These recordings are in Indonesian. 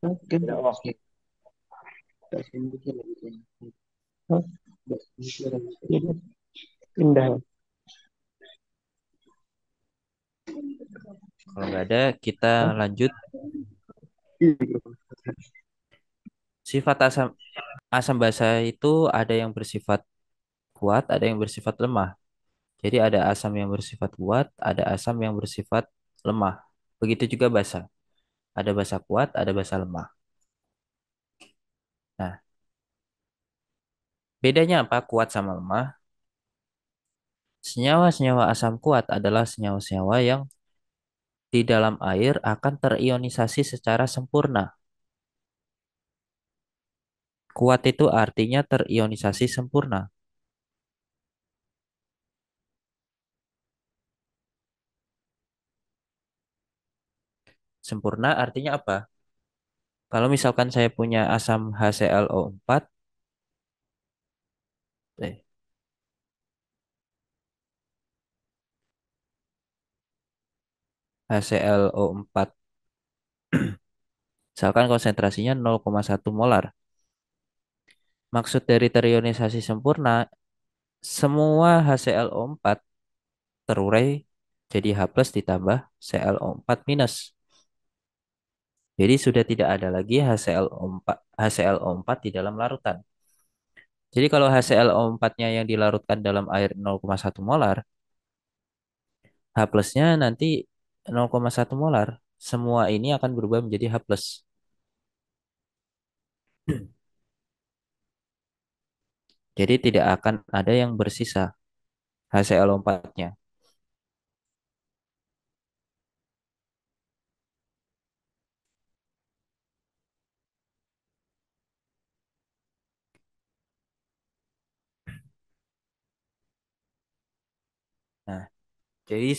Oke. Oh, jadi indah. Kalau nggak ada, kita Hah? lanjut. Iya. Sifat asam asam basa itu ada yang bersifat kuat, ada yang bersifat lemah. Jadi ada asam yang bersifat kuat, ada asam yang bersifat lemah. Begitu juga basa. Ada basa kuat, ada basa lemah. Nah, bedanya apa kuat sama lemah? Senyawa-senyawa asam kuat adalah senyawa-senyawa yang di dalam air akan terionisasi secara sempurna. Kuat itu artinya terionisasi sempurna. Sempurna artinya apa? Kalau misalkan saya punya asam HClO4, eh, HClO4, misalkan konsentrasinya 0,1 molar. Maksud dari terionisasi sempurna, semua HClO4 terurai jadi H plus ditambah Cl4 minus. Jadi sudah tidak ada lagi HClO4 di dalam larutan. Jadi kalau HClO4-nya yang dilarutkan dalam air 0,1 molar, H plusnya nanti 0,1 molar. Semua ini akan berubah menjadi H plus. Jadi tidak akan ada yang bersisa HClO4-nya. Nah, jadi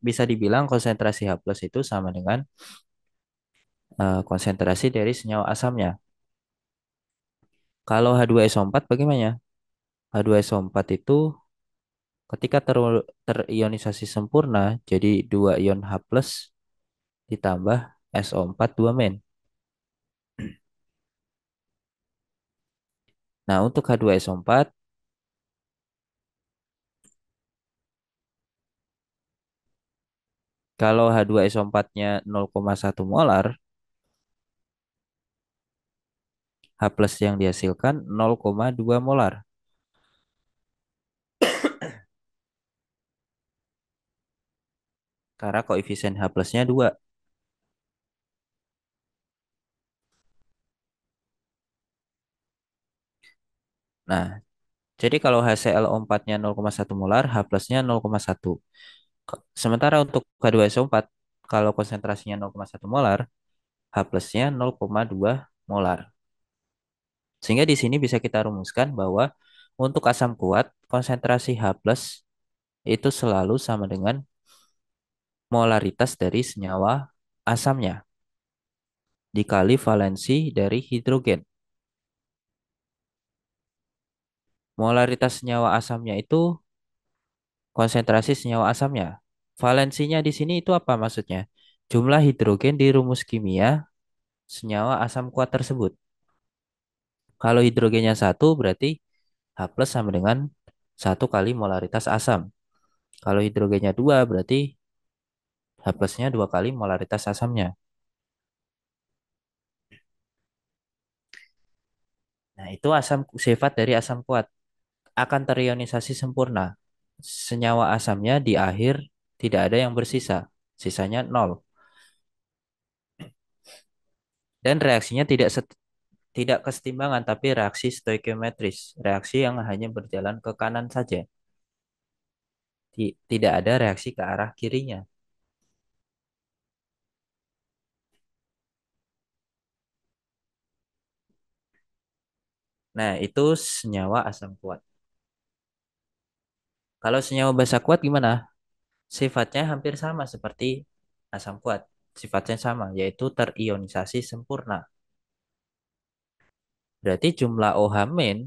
bisa dibilang konsentrasi H plus itu sama dengan konsentrasi dari senyawa asamnya. Kalau H2SO4 bagaimana? H2SO4 itu ketika terionisasi sempurna jadi 2 ion H plus ditambah SO4 2 men. Nah, untuk H2SO4, kalau H2SO4-nya 0,1 molar, H plus yang dihasilkan 0,2 molar. Karena koefisien H plusnya 2. Nah, jadi kalau HClO4-nya 0,1 molar, H plusnya 0,1. Sementara untuk H2SO4, kalau konsentrasinya 0,1 molar, H plusnya 0,2 molar. Sehingga di sini bisa kita rumuskan bahwa untuk asam kuat, konsentrasi H plus itu selalu sama dengan molaritas dari senyawa asamnya dikali valensi dari hidrogen. Molaritas senyawa asamnya itu konsentrasi senyawa asamnya. Valensinya di sini itu apa maksudnya? Jumlah hidrogen di rumus kimia senyawa asam kuat tersebut. Kalau hidrogennya satu berarti H plus sama dengan satu kali molaritas asam. Kalau hidrogennya dua berarti H plusnya dua kali molaritas asamnya. Nah, itu sifat dari asam kuat akan terionisasi sempurna. Senyawa asamnya di akhir tidak ada yang bersisa. Sisanya nol. Dan reaksinya tidak kesetimbangan tapi reaksi stoikiometris. Reaksi yang hanya berjalan ke kanan saja. Tidak ada reaksi ke arah kirinya. Nah, itu senyawa asam kuat. Kalau senyawa basa kuat gimana? Sifatnya hampir sama seperti asam kuat. Sifatnya sama, yaitu terionisasi sempurna. Berarti jumlah OH min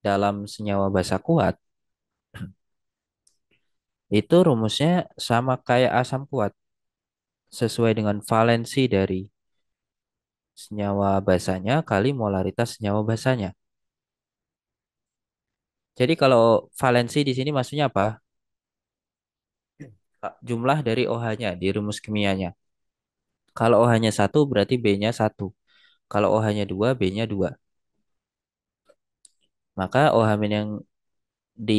dalam senyawa basa kuat itu rumusnya sama kayak asam kuat. sesuai dengan valensi dari senyawa basanya kali molaritas senyawa basanya. Jadi kalau valensi di sini maksudnya apa? Jumlah dari OH-nya di rumus kimianya. Kalau OH-nya satu berarti B-nya satu. Kalau OH-nya 2, B-nya 2. Maka OH- yang di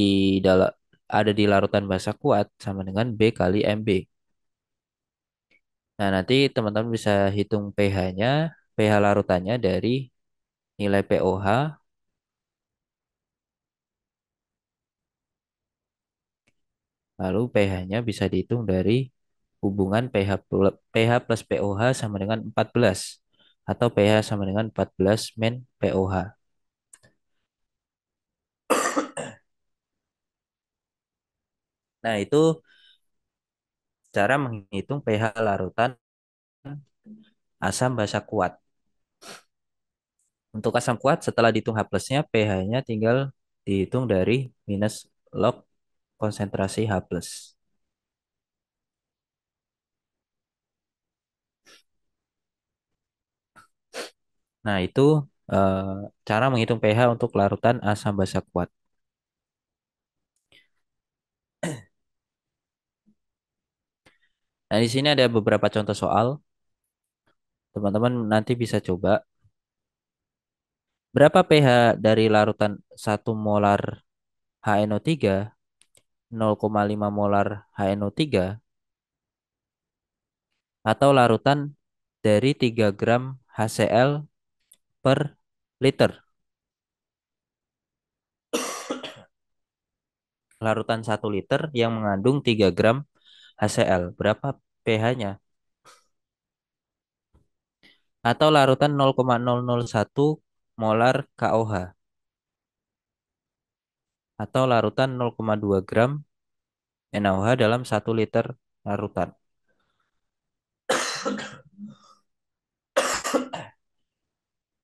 dalam ada di larutan basa kuat sama dengan B kali MB. Nah, nanti teman-teman bisa hitung pH-nya, pH larutannya dari nilai pOH, lalu pH-nya bisa dihitung dari hubungan pH plus pOH sama dengan 14 atau pH sama dengan 14 min pOH. Nah, itu cara menghitung pH larutan asam basa kuat. Untuk asam kuat setelah dihitung H plusnya, pH-nya tinggal dihitung dari minus log konsentrasi H plus. Nah, itu eh, cara menghitung pH untuk larutan asam basa kuat. Nah, di sini ada beberapa contoh soal. Teman-teman nanti bisa coba. Berapa pH dari larutan 1 molar HNO3, 0,5 molar HNO3, atau larutan dari 3 gram HCl per liter. Larutan 1 liter yang mengandung 3 gram HCl. Berapa pH-nya? Atau larutan 0,001 molar KOH. Atau larutan 0,2 gram NaOH dalam 1 liter larutan.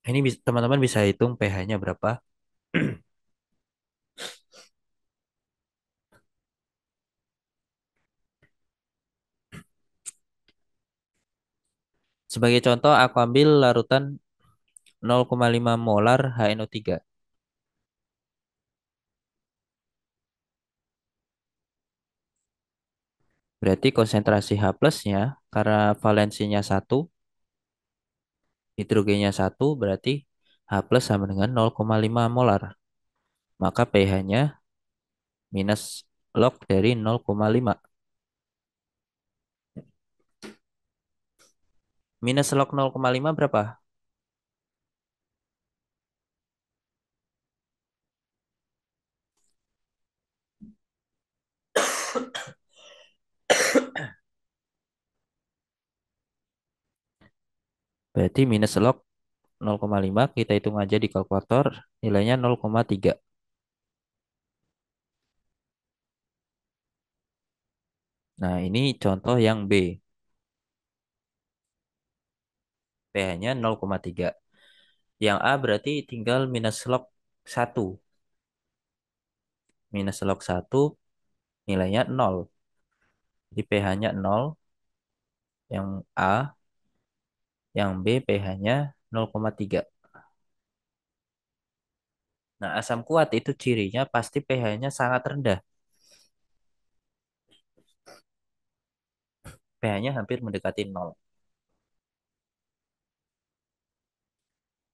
Ini teman-teman bisa hitung pH-nya berapa. Sebagai contoh, aku ambil larutan 0,5 molar HNO3. Berarti konsentrasi H plusnya, karena valensinya satu, hidrogennya satu, berarti H plus sama dengan 0,5 molar. Maka pH-nya minus log dari 0,5. Minus log 0,5 berapa? Berarti minus log 0,5 kita hitung aja di kalkulator, nilainya 0,3. Nah, ini contoh yang B. pH-nya 0,3. Yang A berarti tinggal minus log 1. Minus log 1 nilainya 0. Jadi pH-nya 0 yang A, yang B pH-nya 0,3. Nah, asam kuat itu cirinya pasti pH-nya sangat rendah. pH-nya hampir mendekati 0.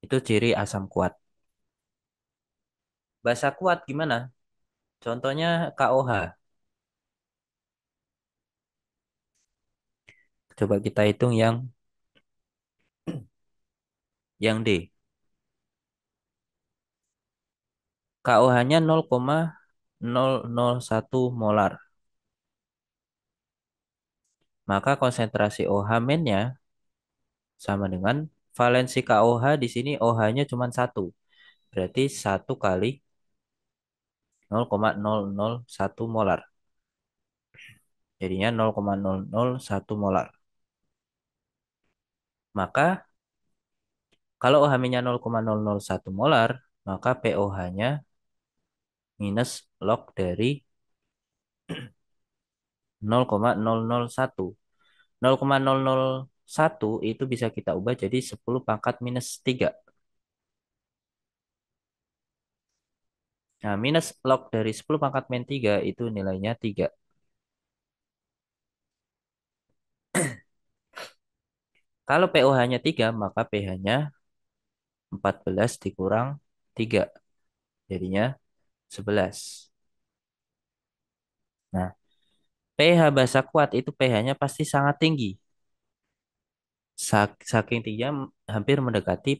Itu ciri asam kuat. Basa kuat gimana? Contohnya KOH. Coba kita hitung yang D. KOH-nya 0,001 molar. Maka konsentrasi OH-nya sama dengan valensi KOH di sini OH-nya cuma satu. Berarti 1 kali 0,001 molar. Jadinya 0,001 molar. Maka kalau OH-nya 0,001 molar, maka POH-nya minus log dari 0,001. 0,001 itu bisa kita ubah jadi 10 pangkat minus 3. Nah, minus log dari 10 pangkat min 3 itu nilainya 3. Kalau POH-nya 3, maka pH-nya 14 dikurang 3. Jadinya 11. Nah, pH basa kuat itu pH-nya pasti sangat tinggi. Saking tingginya hampir mendekati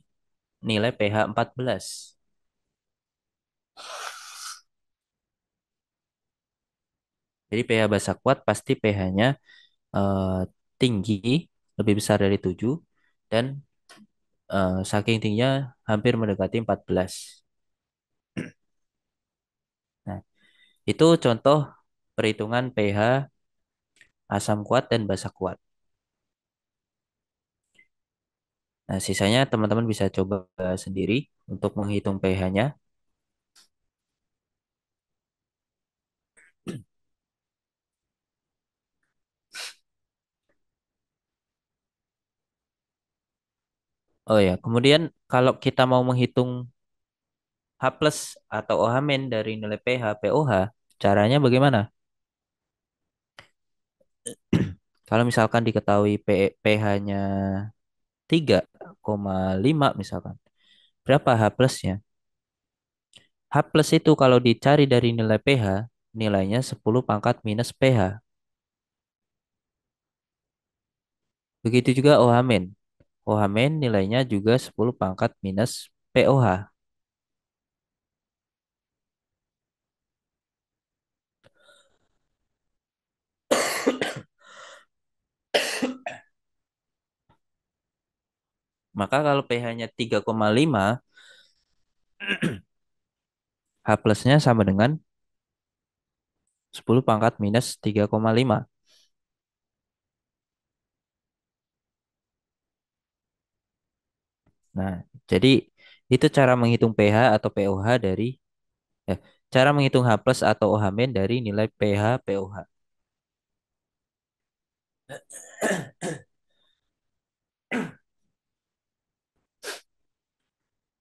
nilai pH 14. Jadi pH basa kuat pasti pH-nya eh, tinggi, lebih besar dari 7, dan saking tingginya hampir mendekati 14. Nah, itu contoh perhitungan pH asam kuat dan basa kuat. Nah, sisanya teman-teman bisa coba sendiri untuk menghitung pH-nya. Oh ya, kemudian kalau kita mau menghitung H plus atau OH min dari nilai pH, POH, caranya bagaimana? Kalau misalkan diketahui pH-nya 3,5 misalkan, berapa H plusnya? H plus itu kalau dicari dari nilai pH, nilainya 10 pangkat minus pH. Begitu juga OH min. OH min nilainya juga 10 pangkat minus POH. Maka kalau pH-nya 3,5, H plusnya sama dengan 10 pangkat minus 3,5. Nah, jadi itu cara menghitung pH atau POH dari eh, cara menghitung H plus atau OH min dari nilai pH POH.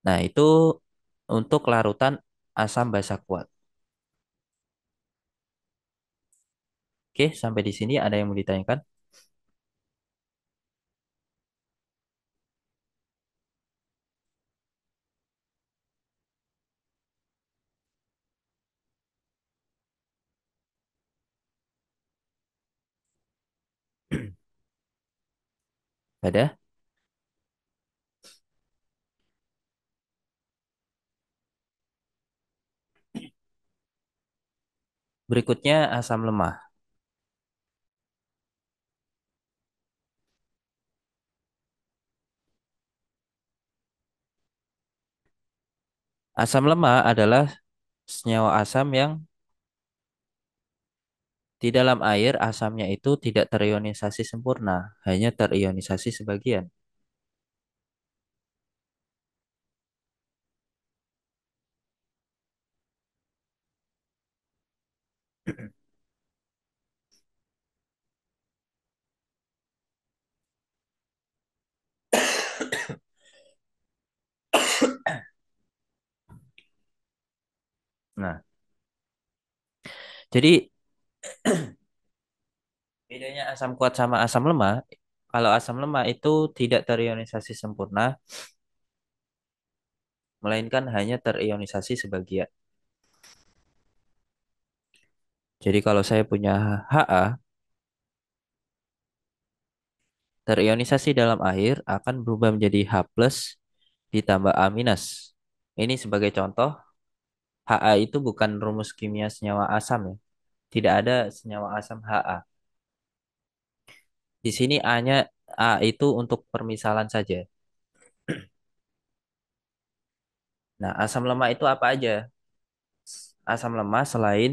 Nah, itu untuk larutan asam basa kuat. Oke, sampai di sini ada yang mau ditanyakan? Ada? Berikutnya asam lemah. Asam lemah adalah senyawa asam yang di dalam air asamnya itu tidak terionisasi sempurna, hanya terionisasi sebagian. Nah, jadi bedanya asam kuat sama asam lemah, kalau asam lemah itu tidak terionisasi sempurna, melainkan hanya terionisasi sebagian. Jadi kalau saya punya Ha, terionisasi dalam air akan berubah menjadi H plus ditambah A minus. Ini sebagai contoh, Ha itu bukan rumus kimia senyawa asam ya. Tidak ada senyawa asam Ha. Di sini A itu untuk permisalan saja. Nah, asam lemah itu apa aja? Asam lemah selain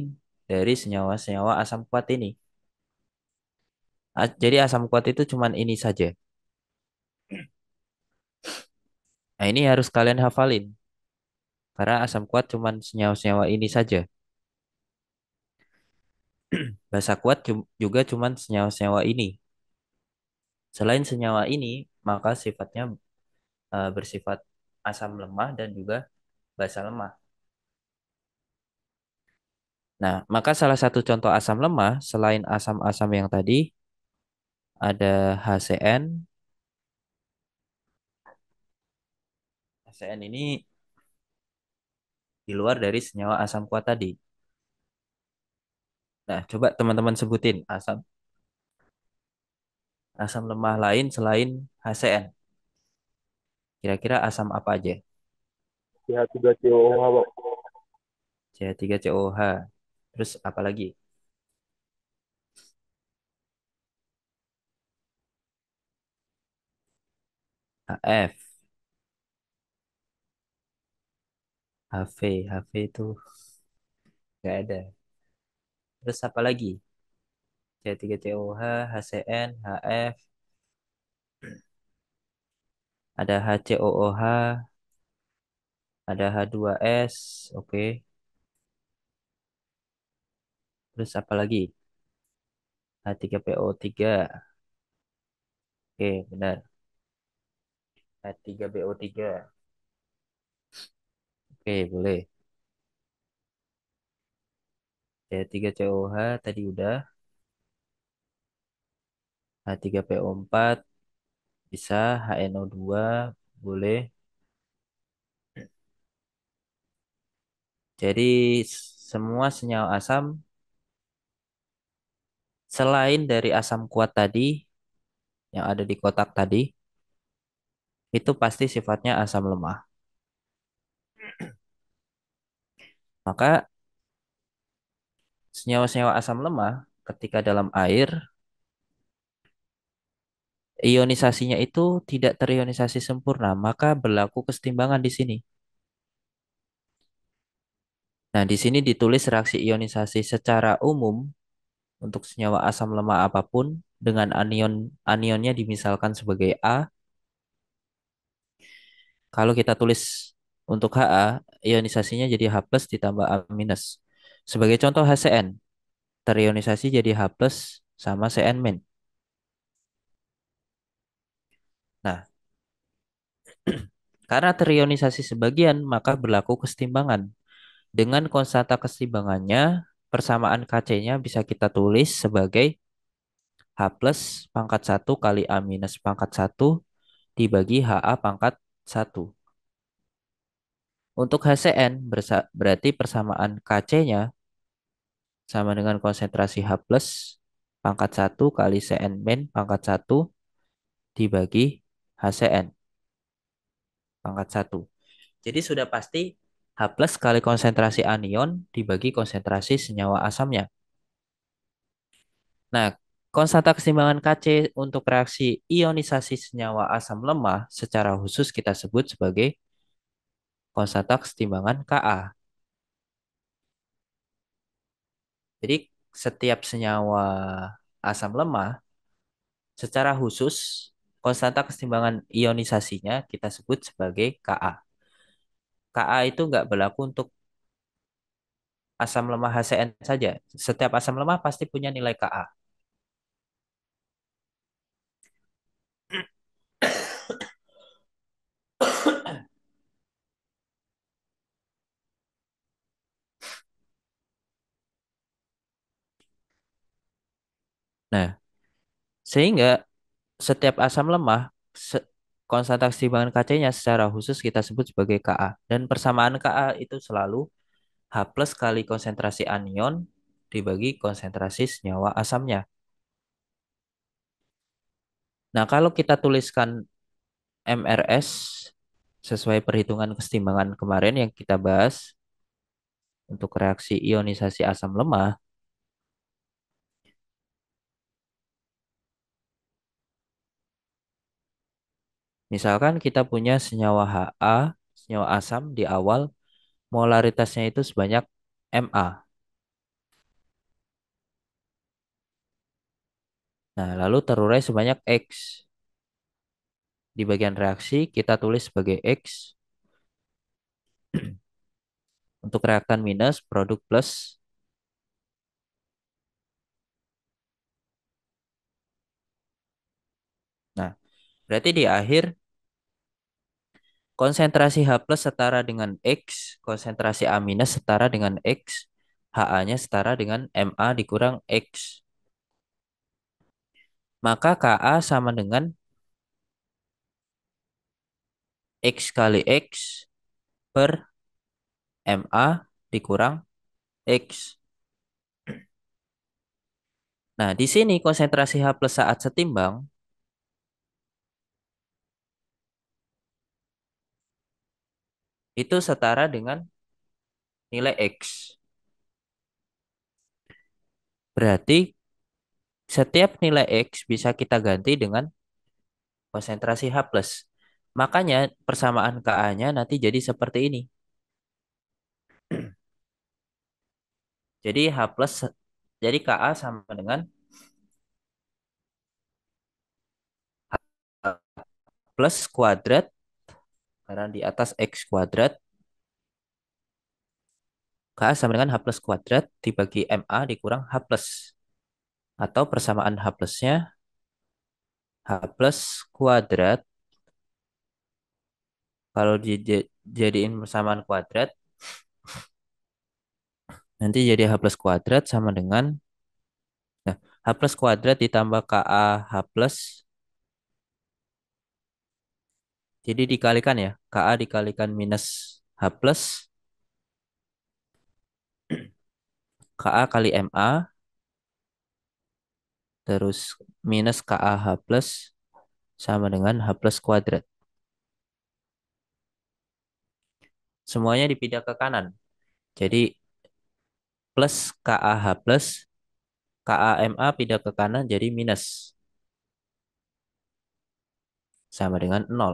dari senyawa-senyawa asam kuat ini. Jadi asam kuat itu cuman ini saja. Nah, ini harus kalian hafalin. Karena asam kuat cuman senyawa-senyawa ini saja. Basa kuat juga cuman senyawa-senyawa ini. Selain senyawa ini, maka sifatnya bersifat asam lemah dan juga basa lemah. Nah, maka salah satu contoh asam lemah selain asam-asam yang tadi ada HCN. HCN ini di luar dari senyawa asam kuat tadi. Nah, coba teman-teman sebutin asam asam lemah lain selain HCN. Kira-kira asam apa aja? CH3COOH, Pak. CH3COH. Terus apa lagi? HF, HV, HV itu nggak ada. Terus apa lagi? CH3COH, HCN, HF, ada HCOOH, ada H2S, oke. Terus apa lagi? H3PO3, oke, benar. H3BO3, oke, boleh. CH3COH tadi udah. H3PO4 bisa, HNO2 boleh. Jadi semua senyawa asam selain dari asam kuat tadi yang ada di kotak tadi, itu pasti sifatnya asam lemah. Maka senyawa-senyawa asam lemah ketika dalam air, ionisasinya itu tidak terionisasi sempurna, maka berlaku kesetimbangan di sini. Nah, di sini ditulis reaksi ionisasi secara umum untuk senyawa asam lemah apapun dengan anionnya dimisalkan sebagai A. Kalau kita tulis untuk Ha, ionisasinya jadi H plus ditambah A minus. Sebagai contoh HCN, terionisasi jadi H plus sama Cn min. Nah, karena terionisasi sebagian, maka berlaku kesetimbangan. Dengan konstanta kesetimbangannya, persamaan Kc-nya bisa kita tulis sebagai H plus pangkat satu kali A minus pangkat satu dibagi Ha pangkat satu. Untuk HCN berarti persamaan Kc-nya sama dengan konsentrasi H plus pangkat satu kali Cn min pangkat satu dibagi HCN pangkat satu. Jadi sudah pasti H plus kali konsentrasi anion dibagi konsentrasi senyawa asamnya. Nah, konstanta keseimbangan Kc untuk reaksi ionisasi senyawa asam lemah secara khusus kita sebut sebagai konstanta keseimbangan Ka. Jadi setiap senyawa asam lemah secara khusus konstanta keseimbangan ionisasinya kita sebut sebagai Ka. Ka itu nggak berlaku untuk asam lemah HCN saja. Setiap asam lemah pasti punya nilai Ka. Nah, sehingga setiap asam lemah konstanta keseimbangan Kc-nya secara khusus kita sebut sebagai Ka. Dan persamaan Ka itu selalu H plus kali konsentrasi anion dibagi konsentrasi senyawa asamnya. Nah, kalau kita tuliskan MRS sesuai perhitungan kesetimbangan kemarin yang kita bahas untuk reaksi ionisasi asam lemah, misalkan kita punya senyawa Ha, senyawa asam di awal, molaritasnya itu sebanyak Ma. Nah, lalu terurai sebanyak X. Di bagian reaksi kita tulis sebagai X. Untuk reaktan minus, produk plus. Berarti di akhir konsentrasi H plus setara dengan X, konsentrasi A minus setara dengan X, HA-nya setara dengan MA dikurang X. Maka Ka sama dengan X kali X per MA dikurang X. Nah, di sini konsentrasi H plus saat setimbang itu setara dengan nilai X. Berarti setiap nilai X bisa kita ganti dengan konsentrasi H plus. Makanya persamaan Ka-nya nanti jadi seperti ini. Jadi H plus, jadi Ka sama dengan H plus kuadrat, karena di atas X kuadrat, Ka sama dengan H plus kuadrat dibagi MA dikurang H plus. Atau persamaan H plusnya H plus kuadrat, kalau dijadiin persamaan kuadrat, nanti jadi H plus kuadrat sama dengan, nah, H plus kuadrat ditambah Ka H plus, jadi dikalikan ya, Ka dikalikan minus H plus, Ka kali MA, terus minus Ka H plus sama dengan H plus kuadrat. Semuanya dipindah ke kanan. Jadi plus Ka H plus, Ka MA pindah ke kanan jadi minus. Sama dengan nol.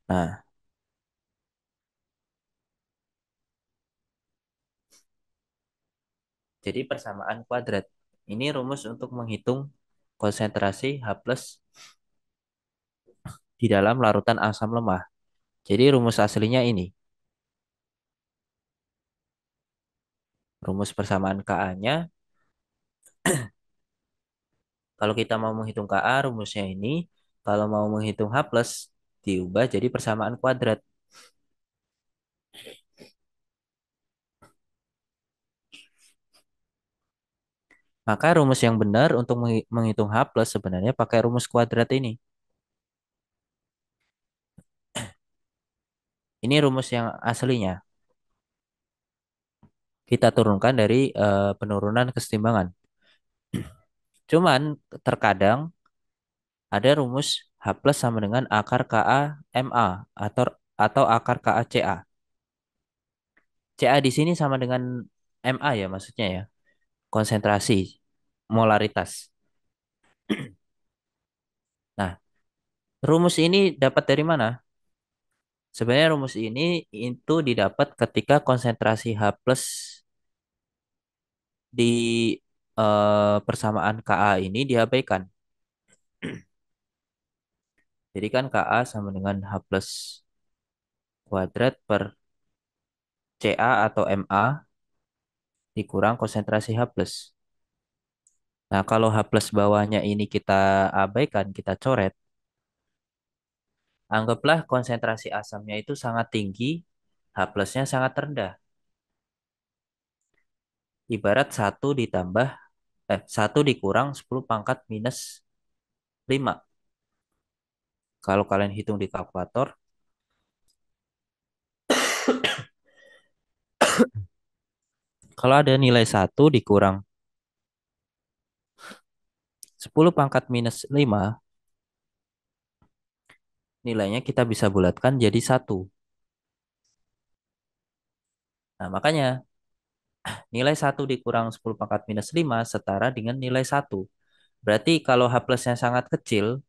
Nah, jadi persamaan kuadrat. Ini rumus untuk menghitung konsentrasi H plus di dalam larutan asam lemah. Jadi rumus aslinya ini. Rumus persamaan Ka-nya, kalau kita mau menghitung Ka, rumusnya ini. Kalau mau menghitung H plus, diubah jadi persamaan kuadrat. Maka rumus yang benar untuk menghitung H plus sebenarnya pakai rumus kuadrat ini. Ini rumus yang aslinya. Kita turunkan dari penurunan kesetimbangan. Cuman terkadang ada rumus H plus sama dengan akar Ka MA atau akar Ka CA. CA di sini sama dengan MA ya maksudnya ya. Konsentrasi, molaritas. Nah, rumus ini dapat dari mana? Sebenarnya rumus ini itu didapat ketika konsentrasi H plus di persamaan Ka ini diabaikan. Jadi kan Ka sama dengan H plus kuadrat per Ca atau Ma dikurang konsentrasi H plus. Nah, kalau H plus bawahnya ini kita abaikan, kita coret, anggaplah konsentrasi asamnya itu sangat tinggi, H plusnya sangat rendah. Ibarat satu dikurang 10 pangkat minus 5. Kalau kalian hitung di kalkulator, kalau ada nilai satu dikurang 10 pangkat minus 5, nilainya kita bisa bulatkan jadi satu. Nah, makanya nilai satu dikurang 10 pangkat minus 5 setara dengan nilai satu. Berarti kalau H plusnya sangat kecil,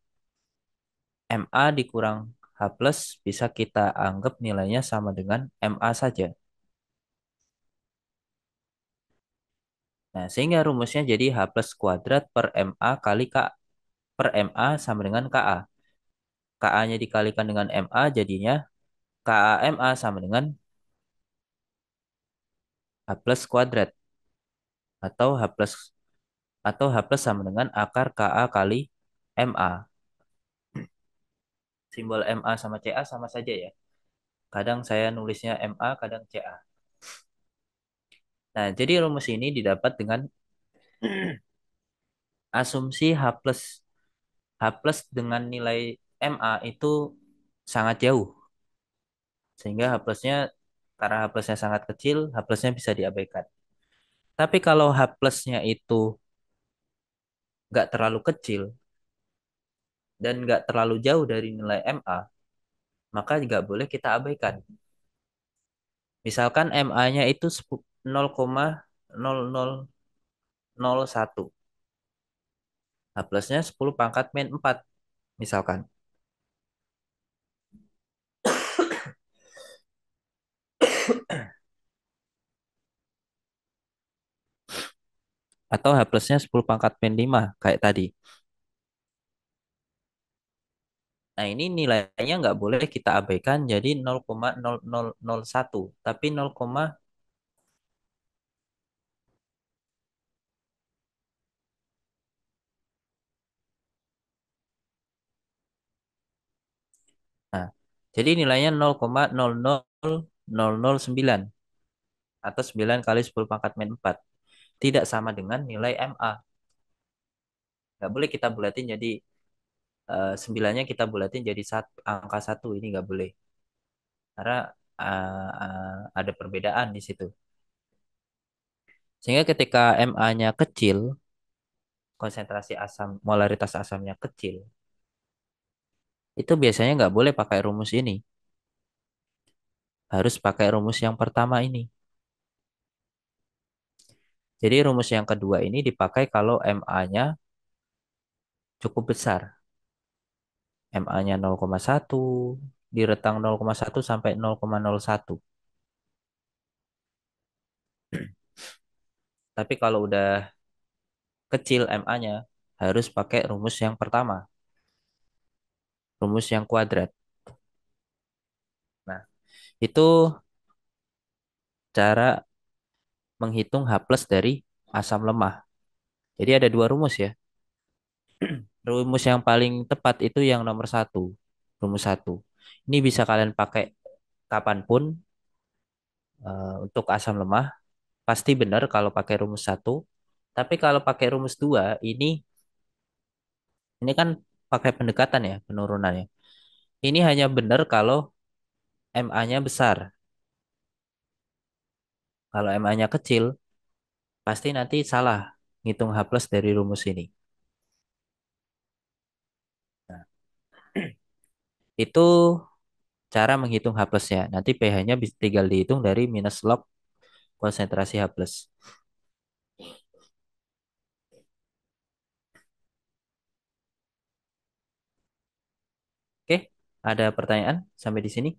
MA dikurang H plus bisa kita anggap nilainya sama dengan MA saja. Nah, sehingga rumusnya jadi H plus kuadrat per MA kali K per MA sama dengan KA. KA-nya dikalikan dengan MA jadinya KA MA sama dengan H plus kuadrat atau H plus sama dengan akar KA kali MA. Simbol Ma sama Ca sama saja ya. Kadang saya nulisnya Ma, kadang Ca. Nah, jadi rumus ini didapat dengan asumsi H plus dengan nilai Ma itu sangat jauh. Sehingga H plusnya, karena H plusnya sangat kecil, H plusnya bisa diabaikan. Tapi kalau H plusnya itu nggak terlalu kecil dan nggak terlalu jauh dari nilai Ma, maka nggak boleh kita abaikan. Misalkan MA-nya itu 0,0001. H plusnya 10 pangkat min 4 misalkan. Atau H plusnya 10 pangkat min 5 kayak tadi. Nah ini nilainya nggak boleh kita abaikan jadi 0,0001. Tapi 0, nah, jadi nilainya 0,00009 atau 9 kali 10 pangkat min 4. Tidak sama dengan nilai MA. Nggak boleh kita bulatin jadi 9-nya kita bulatin jadi angka satu. Ini nggak boleh. Karena ada perbedaan di situ. Sehingga ketika MA-nya kecil, konsentrasi asam, molaritas asamnya kecil, itu biasanya nggak boleh pakai rumus ini. Harus pakai rumus yang pertama ini. Jadi rumus yang kedua ini dipakai kalau MA-nya cukup besar. MA-nya 0,1, di rentang 0,1 sampai 0,01. Tapi kalau udah kecil MA-nya, harus pakai rumus yang pertama, rumus yang kuadrat. Nah, itu cara menghitung H plus dari asam lemah. Jadi ada dua rumus ya. Rumus yang paling tepat itu yang nomor satu, rumus satu. Ini bisa kalian pakai kapanpun untuk asam lemah. Pasti benar kalau pakai rumus satu. Tapi kalau pakai rumus dua, ini kan pakai pendekatan ya, penurunannya. Ini hanya benar kalau MA-nya besar. Kalau MA-nya kecil, pasti nanti salah ngitung H plus dari rumus ini. Nah, itu cara menghitung H plusnya. Nanti pH-nya tinggal dihitung dari minus log konsentrasi H plus. Oke, ada pertanyaan sampai di sini?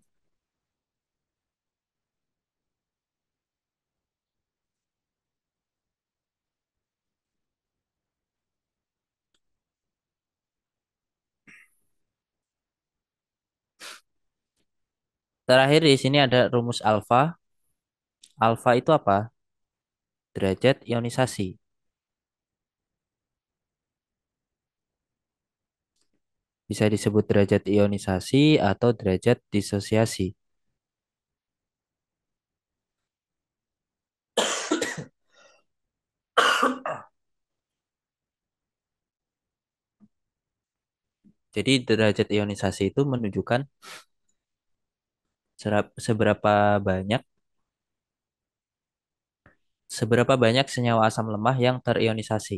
Terakhir di sini ada rumus alfa. Alfa itu apa? Derajat ionisasi. Bisa disebut derajat ionisasi atau derajat disosiasi. Jadi derajat ionisasi itu menunjukkan seberapa banyak senyawa asam lemah yang terionisasi.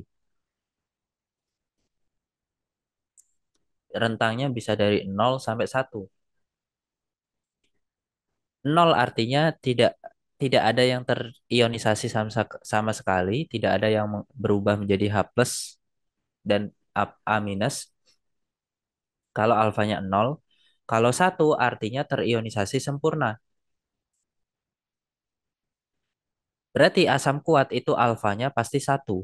Rentangnya bisa dari 0 sampai 1. Nol artinya tidak tidak ada yang terionisasi sama sekali, tidak ada yang berubah menjadi H plus dan A minus. Kalau alfanya nol, kalau satu artinya terionisasi sempurna. Berarti asam kuat itu alfanya pasti satu.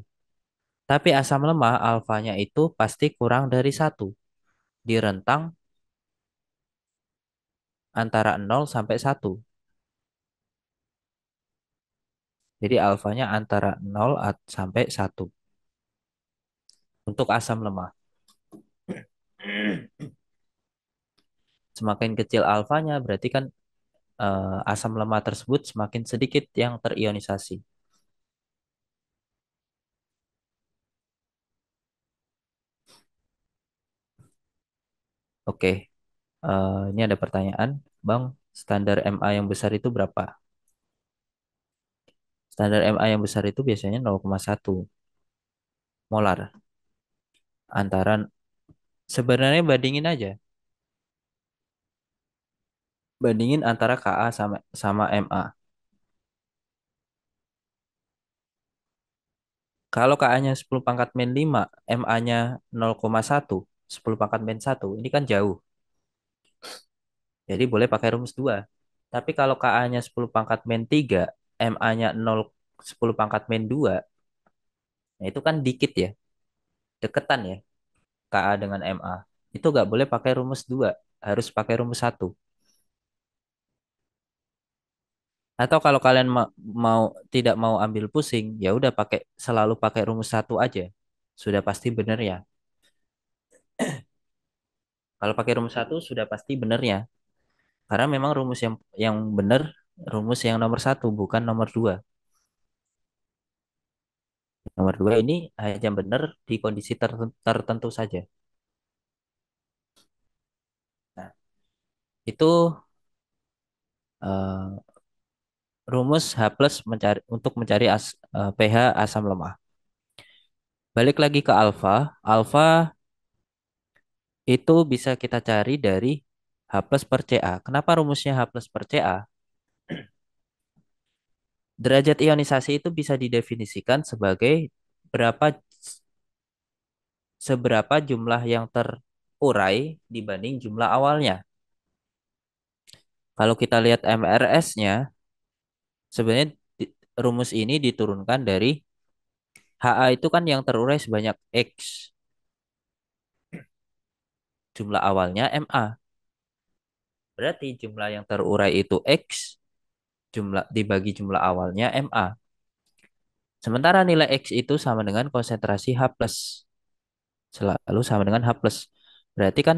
Tapi asam lemah alfanya itu pasti kurang dari satu. Di rentang antara 0 sampai 1. Jadi alfanya antara 0 sampai 1 untuk asam lemah. Semakin kecil alfanya berarti kan asam lemah tersebut semakin sedikit yang terionisasi. Oke, ini ada pertanyaan, Bang, standar Ma yang besar itu berapa? Standar Ma yang besar itu biasanya 0,1 molar. Antara sebenarnya bandingin aja, bandingin antara Ka sama sama Ma. Kalau Ka-nya 10 pangkat min 5, Ma-nya 0,1, 10 pangkat min 1, ini kan jauh. Jadi boleh pakai rumus 2. Tapi kalau Ka-nya 10 pangkat min 3, Ma-nya 0, 10 pangkat min 2, nah itu kan dikit ya, deketan ya, Ka dengan Ma. Itu nggak boleh pakai rumus 2, harus pakai rumus 1. Atau kalau kalian mau tidak mau ambil pusing, ya udah pakai selalu pakai rumus 1 aja. Sudah pasti benar ya. Kalau pakai rumus 1 sudah pasti benar ya. Karena memang rumus yang benar rumus yang nomor 1 bukan nomor 2. Nomor 2 ini hanya benar di kondisi tertentu saja. Nah, itu eh, rumus H plus untuk mencari pH asam lemah. Balik lagi ke alfa. Alfa itu bisa kita cari dari H plus per Ca. Kenapa rumusnya H plus per Ca? Derajat ionisasi itu bisa didefinisikan sebagai berapa seberapa jumlah yang terurai dibanding jumlah awalnya. Kalau kita lihat MRS-nya, sebenarnya rumus ini diturunkan dari Ha itu kan yang terurai sebanyak X. Jumlah awalnya Ma. Berarti jumlah yang terurai itu X, jumlah dibagi jumlah awalnya Ma. Sementara nilai X itu sama dengan konsentrasi H plus. Selalu sama dengan H plus. Berarti kan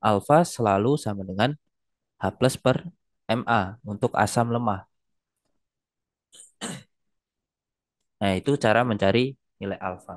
alfa selalu sama dengan H plus per Ma untuk asam lemah. Nah, itu cara mencari nilai alfa.